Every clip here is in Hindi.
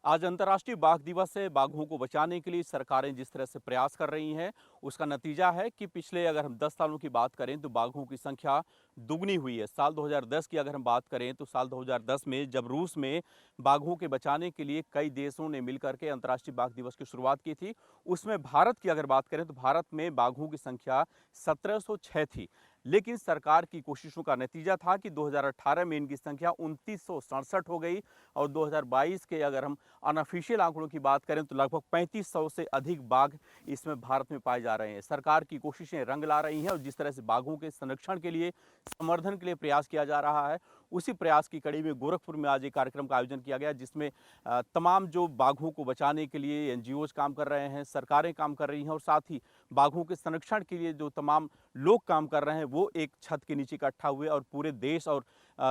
आज अंतर्राष्ट्रीय बाघ दिवस है। बाघों को बचाने के लिए सरकारें जिस तरह से प्रयास कर रही हैं, उसका नतीजा है कि पिछले अगर हम 10 सालों की बात करें तो बाघों की संख्या दुगनी हुई है। साल 2010 की अगर हम बात करें तो साल 2010 में जब रूस में बाघों के बचाने के लिए कई देशों ने मिलकर के अंतर्राष्ट्रीय बाघ दिवस की शुरुआत की थी, उसमें भारत की अगर बात करें तो भारत में बाघों की संख्या 1706 थी। लेकिन सरकार की कोशिशों का नतीजा था कि 2018 में इनकी संख्या 2967 हो गई और 2022 के अगर हम अनऑफिशियल आंकड़ों की बात करें तो लगभग 3500 से अधिक बाघ इसमें भारत में पाए जा रहे हैं। सरकार की कोशिशें रंग ला रही हैं और जिस तरह से बाघों के संरक्षण के लिए, संवर्धन के लिए प्रयास किया जा रहा है, उसी प्रयास की कड़ी में गोरखपुर में आज एक कार्यक्रम का आयोजन किया गया, जिसमें तमाम जो बाघों को बचाने के लिए एनजीओज काम कर रहे हैं, सरकारें काम कर रही हैं और साथ ही बाघों के संरक्षण के लिए जो तमाम लोग काम कर रहे हैं वो एक छत के नीचे इकट्ठा हुए और पूरे देश और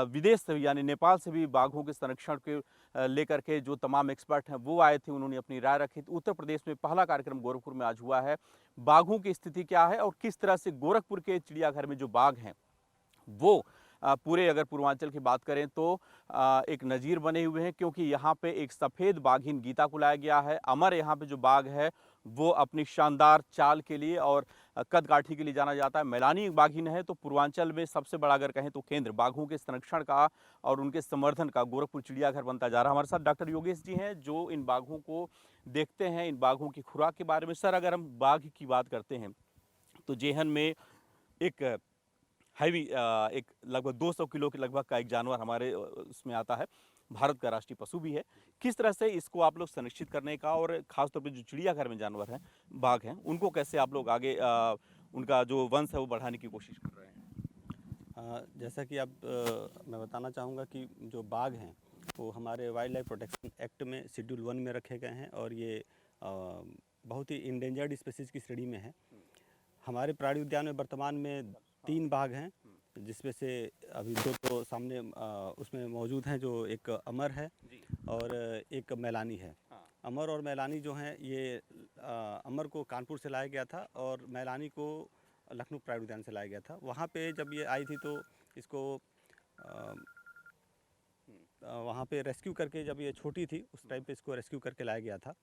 विदेश से भी यानी नेपाल से भी बाघों के संरक्षण के लेकर के जो तमाम एक्सपर्ट हैं वो आए थे, उन्होंने अपनी राय रखी। तो उत्तर प्रदेश में पहला कार्यक्रम गोरखपुर में आज हुआ है। बाघों की स्थिति क्या है और किस तरह से गोरखपुर के चिड़ियाघर में जो बाघ हैं वो पूरे अगर पूर्वांचल की बात करें तो एक नज़ीर बने हुए हैं, क्योंकि यहाँ पे एक सफ़ेद बाघिन गीता को लाया गया है। अमर यहाँ पे जो बाघ है वो अपनी शानदार चाल के लिए और कद काठी के लिए जाना जाता है। मैलानी एक बाघिन है, तो पूर्वांचल में सबसे बड़ा अगर कहें तो केंद्र बाघों के संरक्षण का और उनके संवर्धन का गोरखपुर चिड़ियाघर बनता जा रहा है। हमारे साथ डॉक्टर योगेश जी हैं जो इन बाघों को देखते हैं, इन बाघों की खुराक के बारे में। सर, अगर हम बाघ की बात करते हैं तो जेहन में एक हैवी एक लगभग 200 किलो के लगभग का एक जानवर हमारे उसमें आता है, भारत का राष्ट्रीय पशु भी है। किस तरह से इसको आप लोग सुनिश्चित करने का और खासतौर पे जो चिड़ियाघर में जानवर हैं, बाघ हैं, उनको कैसे आप लोग आगे उनका जो वंश है वो बढ़ाने की कोशिश कर रहे हैं? जैसा कि मैं बताना चाहूँगा कि जो बाघ हैं वो हमारे वाइल्ड लाइफ प्रोटेक्शन एक्ट में शेड्यूल 1 में रखे गए हैं और ये बहुत ही इंडेंजर्ड स्पीसीज़ की श्रेणी में है। हमारे प्राणी उद्यान में वर्तमान में 3 बाघ हैं, जिसमें से अभी 2 तो सामने उसमें मौजूद हैं, जो एक अमर है और एक मैलानी है। अमर और मैलानी जो हैं ये अमर को कानपुर से लाया गया था और मैलानी को लखनऊ प्राइड उद्यान से लाया गया था। वहाँ पे जब ये आई थी तो इसको वहाँ पे रेस्क्यू करके, जब ये छोटी थी उस टाइम पे इसको रेस्क्यू करके लाया गया था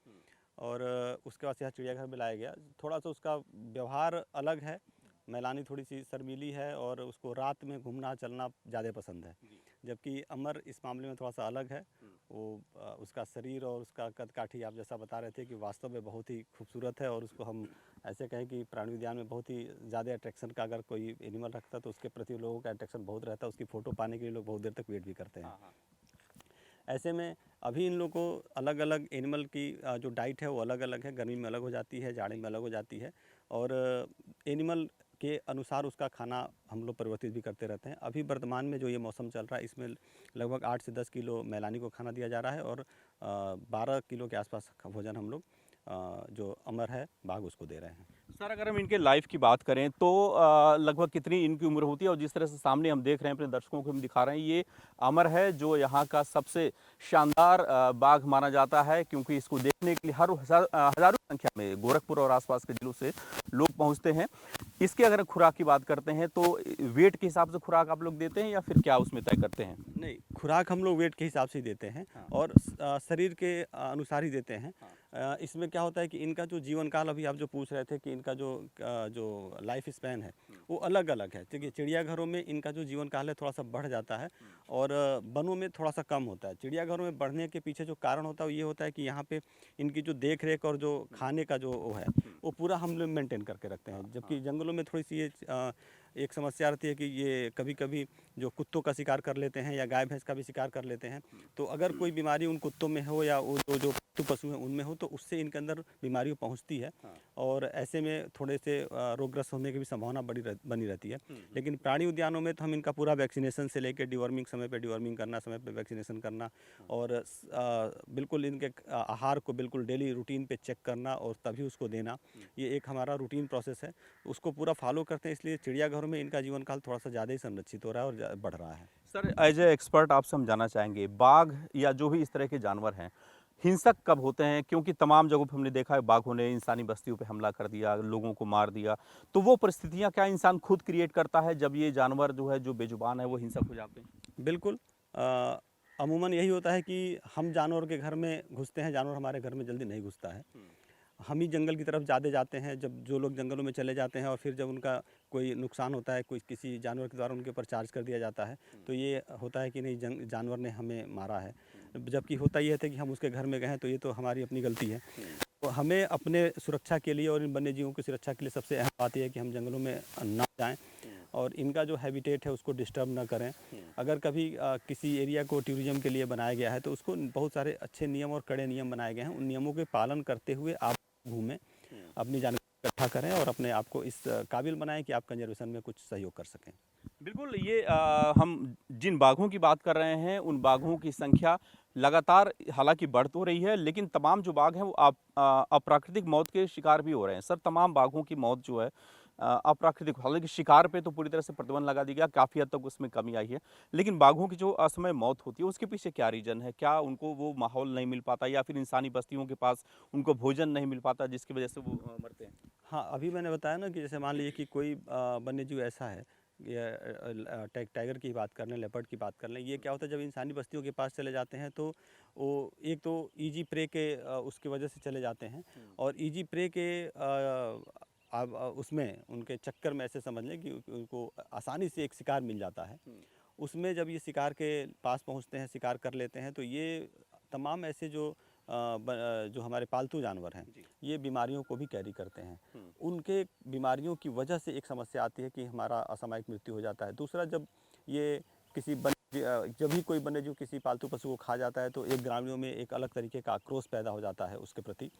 और उसके बाद यहाँ चिड़ियाघर में लाया गया। थोड़ा सा उसका व्यवहार अलग है। मैलानी थोड़ी सी शर्मीली है और उसको रात में घूमना चलना ज़्यादा पसंद है, जबकि अमर इस मामले में थोड़ा सा अलग है। वो उसका शरीर और उसका कद काठी आप जैसा बता रहे थे कि वास्तव में बहुत ही खूबसूरत है और उसको हम ऐसे कहें कि प्राणी उद्यान में बहुत ही ज़्यादा अट्रैक्शन का अगर कोई एनिमल रखता है तो उसके प्रति लोगों का अट्रैक्शन बहुत रहता है। उसकी फ़ोटो पाने के लिए लोग बहुत देर तक वेट भी करते हैं। ऐसे में अभी इन लोगों को अलग अलग एनिमल की जो डाइट है वो अलग अलग है। गर्मी में अलग हो जाती है, जाड़े में अलग हो जाती है और एनिमल के अनुसार उसका खाना हम लोग परिवर्तित भी करते रहते हैं। अभी वर्तमान में जो ये मौसम चल रहा है इसमें लगभग 8 से 10 किलो मैलानी को खाना दिया जा रहा है और 12 किलो के आसपास का भोजन हम लोग जो अमर है बाघ उसको दे रहे हैं। सर, अगर हम इनके लाइफ की बात करें तो लगभग कितनी इनकी उम्र होती है? और जिस तरह से सामने हम देख रहे हैं, अपने दर्शकों को हम दिखा रहे हैं, ये अमर है जो यहाँ का सबसे शानदार बाघ माना जाता है, क्योंकि इसको देखने के लिए हजारों संख्या में गोरखपुर और आसपास के जिलों से लोग पहुँचते हैं। इसके अगर खुराक की बात करते हैं तो वेट के हिसाब से खुराक आप लोग देते हैं या फिर क्या उसमें तय करते हैं? नहीं, खुराक हम लोग वेट के हिसाब से ही देते हैं और शरीर के अनुसार ही देते हैं। इसमें क्या होता है कि इनका जो जीवन काल, अभी आप जो पूछ रहे थे कि इनका जो लाइफ स्पैन है वो अलग अलग है। देखिए, चिड़ियाघरों में इनका जो जीवन काल है थोड़ा सा बढ़ जाता है और वनों में थोड़ा सा कम होता है। चिड़ियाघरों में बढ़ने के पीछे जो कारण होता है वो ये होता है कि यहाँ पे इनकी जो देख रेख और जो खाने का जो वो है वो पूरा हम लोग मेंटेन करके रखते हैं। जबकि जंगलों में थोड़ी सी ये एक समस्या रहती है कि ये कभी कभी जो कुत्तों का शिकार कर लेते हैं या गाय भैंस का भी शिकार कर लेते हैं। तो अगर कोई बीमारी उन कुत्तों में हो या वो जो पालतू पशु हैं उनमें हो तो उससे इनके अंदर बीमारी पहुंचती है और ऐसे में थोड़े से रोगग्रस्त होने की भी संभावना बनी रहती है। लेकिन प्राणी उद्यानों में तो हम इनका पूरा वैक्सीनेशन से लेकर डिवर्मिंग, समय पे डिवर्मिंग करना, समय पे वैक्सीनेशन करना और बिल्कुल इनके आहार को बिल्कुल डेली रूटीन पे चेक करना और तभी उसको देना, ये एक हमारा रूटीन प्रोसेस है। उसको पूरा फॉलो करते हैं, इसलिए चिड़ियाघरों में इनका जीवन काल थोड़ा सा ज़्यादा ही संरक्षित हो रहा है और बढ़ रहा है। सर, एज ए एक्सपर्ट आपसे हम जानना चाहेंगे, बाघ या जो भी इस तरह के जानवर हैं हिंसक कब होते हैं? क्योंकि तमाम जगहों पे हमने देखा है बाघों ने इंसानी बस्तियों पे हमला कर दिया, लोगों को मार दिया। तो वो परिस्थितियां क्या इंसान खुद क्रिएट करता है जब ये जानवर जो है, जो बेजुबान है, वो हिंसक हो जाते हैं? बिल्कुल। अमूमन यही होता है कि हम जानवर के घर में घुसते हैं, जानवर हमारे घर में जल्दी नहीं घुसता है। हम ही जंगल की तरफ ज़्यादा जाते हैं, जब जो लोग जंगलों में चले जाते हैं और फिर जब उनका कोई नुकसान होता है, कोई किसी जानवर के द्वारा उनके ऊपर चार्ज कर दिया जाता है, तो ये होता है कि नहीं जानवर ने हमें मारा है। जबकि होता ये है कि हम उसके घर में गए हैं, तो ये तो हमारी अपनी गलती है। तो हमें अपने सुरक्षा के लिए और इन वन्य जीवों की सुरक्षा के लिए सबसे अहम बात यह है कि हम जंगलों में ना जाएं और इनका जो हैबिटेट है उसको डिस्टर्ब ना करें। अगर कभी किसी एरिया को टूरिज्म के लिए बनाया गया है, तो उसको बहुत सारे अच्छे नियम और कड़े नियम बनाए गए हैं। उन नियमों के पालन करते हुए आप घूमें, अपनी जानकारी इकट्ठा करें और अपने आप को इस काबिल बनाएं कि आप कंजर्वेशन में कुछ सहयोग कर सकें। बिल्कुल, ये हम जिन बाघों की बात कर रहे हैं उन बाघों की संख्या लगातार हालांकि बढ़ तो रही है, लेकिन तमाम जो बाघ हैं वो अप्राकृतिक मौत के शिकार भी हो रहे हैं। सर, तमाम बाघों की मौत जो है अप्राकृतिक, हालांकि शिकार पे तो पूरी तरह से प्रतिबंध लगा दिया गया, काफ़ी हद तक उसमें कमी आई है, लेकिन बाघों की जो असमय मौत होती है उसके पीछे क्या रीज़न है? क्या उनको वो माहौल नहीं मिल पाता या फिर इंसानी बस्तियों के पास उनको भोजन नहीं मिल पाता जिसकी वजह से वो मरते हैं? हाँ, अभी मैंने बताया ना कि जैसे मान लीजिए कि कोई वन्यजीव ऐसा है, या टाइगर की बात कर लें, लेपर्ड की बात कर लें, ये क्या होता है जब इंसानी बस्तियों के पास चले जाते हैं तो वो एक तो ईजी प्रे के उसकी वजह से चले जाते हैं, और ईजी प्रे के अब उसमें उनके चक्कर में ऐसे समझ लें कि उनको आसानी से एक शिकार मिल जाता है। उसमें जब ये शिकार के पास पहुंचते हैं, शिकार कर लेते हैं, तो ये तमाम ऐसे जो हमारे पालतू जानवर हैं, ये बीमारियों को भी कैरी करते हैं। उनके बीमारियों की वजह से एक समस्या आती है कि हमारा असामयिक मृत्यु हो जाता है। दूसरा, जब ये जब भी कोई वन्यजीव किसी पालतू पशु को खा जाता है, तो एक ग्रामीणों में एक अलग तरीके का आक्रोश पैदा हो जाता है उसके प्रति,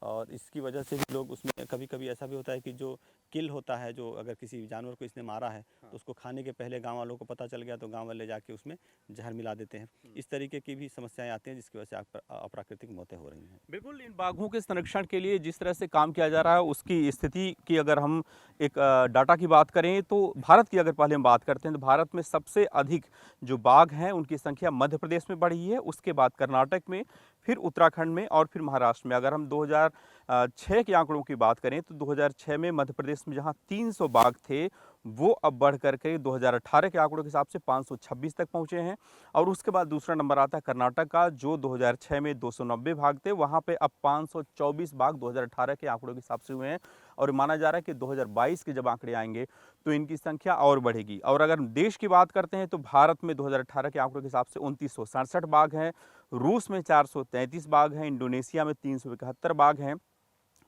और इसकी वजह से भी लोग उसमें कभी कभी ऐसा भी होता है कि जो किल होता है, जो अगर किसी जानवर को इसने मारा है तो उसको खाने के पहले गांव वालों को पता चल गया तो गांव वाले जाके उसमें जहर मिला देते हैं। इस तरीके की भी समस्याएं आती हैं जिसकी वजह से अप्राकृतिक मौतें हो रही हैं। बिल्कुल, इन बाघों के संरक्षण के लिए जिस तरह से काम किया जा रहा है उसकी स्थिति की अगर हम एक डाटा की बात करें तो भारत की अगर पहले हम बात करते हैं तो भारत में सबसे अधिक जो बाघ हैं उनकी संख्या मध्य प्रदेश में बढ़ी है, उसके बाद कर्नाटक में, फिर उत्तराखंड में और फिर महाराष्ट्र में। अगर हम 2006 के आंकड़ों की बात करें तो 2006 में मध्य प्रदेश में जहां 300 बाघ थे वो अब बढ़ करके 2018 के आंकड़ों के हिसाब से 526 तक पहुंचे हैं। और उसके बाद दूसरा नंबर आता है कर्नाटक का, जो 2006 में 290 बाघ थे, वहां पे अब 524 बाघ 2018 के आंकड़ों के हिसाब से हुए हैं। और माना जा रहा है कि 2022 के जब आंकड़े आएंगे तो इनकी संख्या और बढ़ेगी। और अगर हम देश की बात करते हैं तो भारत में 2018 के आंकड़ों के हिसाब से 2967 बाघ हैं, रूस में 433 बाघ हैं, इंडोनेशिया में 371 बाघ हैं,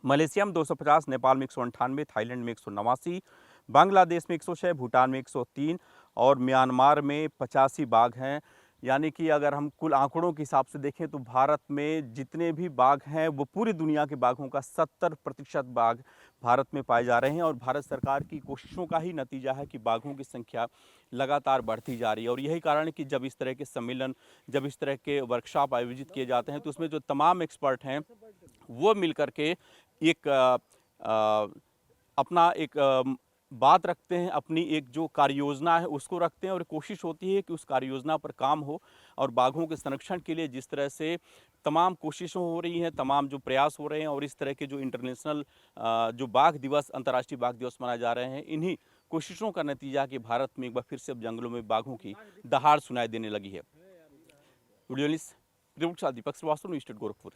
मलेशिया में 250, नेपाल में 198, थाईलैंड में 189, बांग्लादेश में 106, भूटान में 103 और म्यांमार में 85 बाघ हैं। यानी कि अगर हम कुल आंकड़ों के हिसाब से देखें तो भारत में जितने भी बाघ हैं वो पूरी दुनिया के बाघों का 70% बाघ भारत में पाए जा रहे हैं। और भारत सरकार की कोशिशों का ही नतीजा है कि बाघों की संख्या लगातार बढ़ती जा रही है। और यही कारण है कि जब इस तरह के सम्मेलन, जब इस तरह के वर्कशॉप आयोजित किए जाते हैं तो उसमें जो तमाम एक्सपर्ट हैं वो मिल करके एक अपना एक बात रखते हैं, अपनी एक जो कार्य योजना है उसको रखते हैं और कोशिश होती है कि उस कार्य योजना पर काम हो। और बाघों के संरक्षण के लिए जिस तरह से तमाम कोशिशें हो रही हैं, तमाम जो प्रयास हो रहे हैं और इस तरह के जो इंटरनेशनल जो बाघ दिवस, अंतर्राष्ट्रीय बाघ दिवस मनाए जा रहे हैं, इन्हीं कोशिशों का नतीजा कि भारत में एक बार फिर से अब जंगलों में बाघों की दहाड़ सुनाई देने लगी है। वीडियो जर्नलिस्ट दीपक श्रीवास्तव, न्यूज़ 8 गोरखपुर।